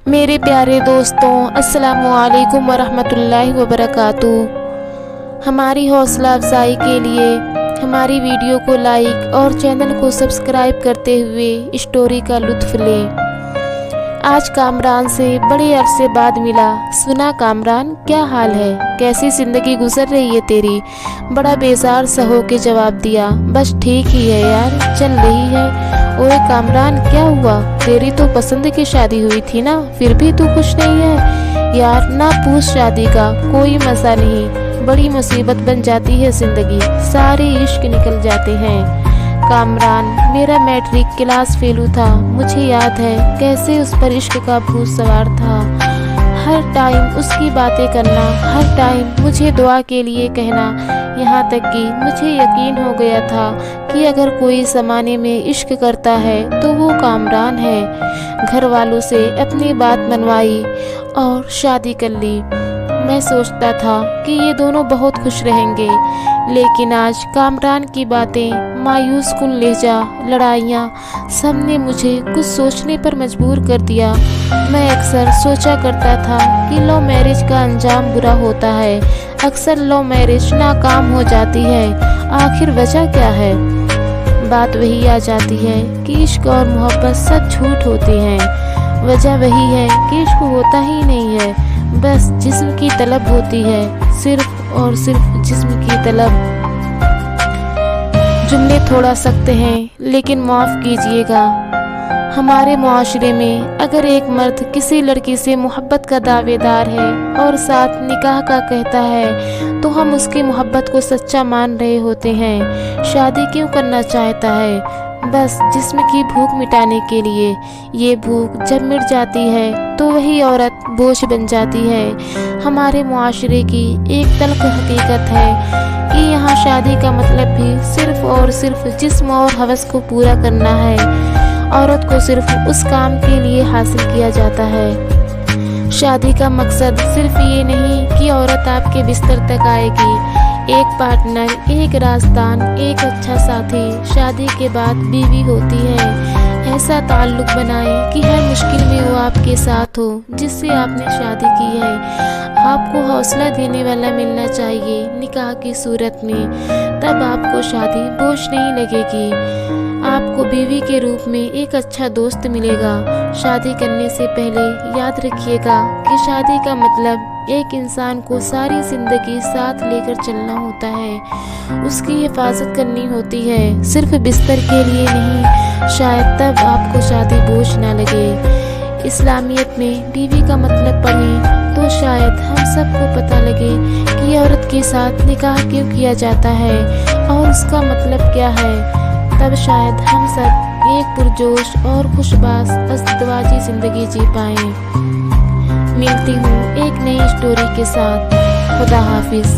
मेरे प्यारे दोस्तों, अस्सलामु अलैकुम वरहमतुल्लाहि वबरकातुहू। हमारी हौसला अफजाई के लिए हमारी वीडियो को लाइक और चैनल को सब्सक्राइब करते हुए स्टोरी का लुत्फ़ लें। आज कामरान से बड़े अरसे बाद मिला। सुना कामरान, क्या हाल है, कैसी ज़िंदगी गुजर रही है तेरी? बड़ा बेजार सा हो के जवाब दिया, बस ठीक ही है यार, चल रही है। ओए कामरान, क्या हुआ? तेरी तो पसंद की शादी हुई थी ना, फिर भी तू खुश नहीं है? यार ना पूछ, शादी का कोई मज़ा नहीं, बड़ी मुसीबत बन जाती है ज़िंदगी, सारे इश्क निकल जाते हैं। कामरान, मेरा मैट्रिक क्लास फेलू था, मुझे याद है कैसे उस पर इश्क का भूत सवार था। हर टाइम उसकी बातें करना, हर टाइम मुझे दुआ के लिए कहना, यहाँ तक कि मुझे यकीन हो गया था कि अगर कोई ज़माने में इश्क करता है तो वो कामरान है। घर वालों से अपनी बात मनवाई और शादी कर ली। मैं सोचता था कि ये दोनों बहुत खुश रहेंगे, लेकिन आज कामरान की बातें, मायूस कुन लहजा, लड़ाइयाँ, सब ने मुझे कुछ सोचने पर मजबूर कर दिया। मैं अक्सर सोचा करता था कि लव मैरिज का अंजाम बुरा होता है, अक्सर लव मैरिज नाकाम हो जाती है, आखिर वजह क्या है? बात वही आ जाती है कि इश्क और मोहब्बत सब झूठ होते हैं। वजह वही है कि इश्क होता ही नहीं है, बस जिस्म की तलब होती है, सिर्फ और सिर्फ जिस्म की तलब। जुमले थोड़ा सख्त हैं, लेकिन माफ़ कीजिएगा। हमारे मुआशरे में अगर एक मर्द किसी लड़की से मोहब्बत का दावेदार है और साथ निकाह का कहता है, तो हम उसकी मोहब्बत को सच्चा मान रहे होते हैं। शादी क्यों करना चाहता है? बस जिस्म की भूख मिटाने के लिए। ये भूख जब मिट जाती है तो वही औरत बोझ बन जाती है। हमारे मुआशरे की एक तल्ख हकीकत है कि यहाँ शादी का मतलब भी सिर्फ और सिर्फ जिस्म और हवस को पूरा करना है। औरत को सिर्फ उस काम के लिए हासिल किया जाता है। शादी का मकसद सिर्फ ये नहीं कि औरत आपके बिस्तर तक आएगी। एक पार्टनर, एक राजदान, एक अच्छा साथी शादी के बाद बीवी होती है। ऐसा ताल्लुक बनाएं कि हर मुश्किल में वो आपके साथ हो जिससे आपने शादी की है। आपको हौसला देने वाला मिलना चाहिए निकाह की सूरत में, तब आपको शादी बोझ नहीं लगेगी। आपको बीवी के रूप में एक अच्छा दोस्त मिलेगा। शादी करने से पहले याद रखिएगा कि शादी का मतलब एक इंसान को सारी ज़िंदगी साथ लेकर चलना होता है, उसकी हिफाजत करनी होती है, सिर्फ बिस्तर के लिए नहीं। शायद तब आपको शादी बोझ ना लगे। इस्लामियत में बीवी का मतलब पढ़ें तो शायद हम सबको पता लगे कि औरत के साथ निकाह क्यों किया जाता है और उसका मतलब क्या है। तब शायद हम सब एक पुरजोश और खुशबाश अज़दवाजी ज़िंदगी जी पाएं। मिलती हूँ एक नई स्टोरी के साथ। खुदा हाफिज़।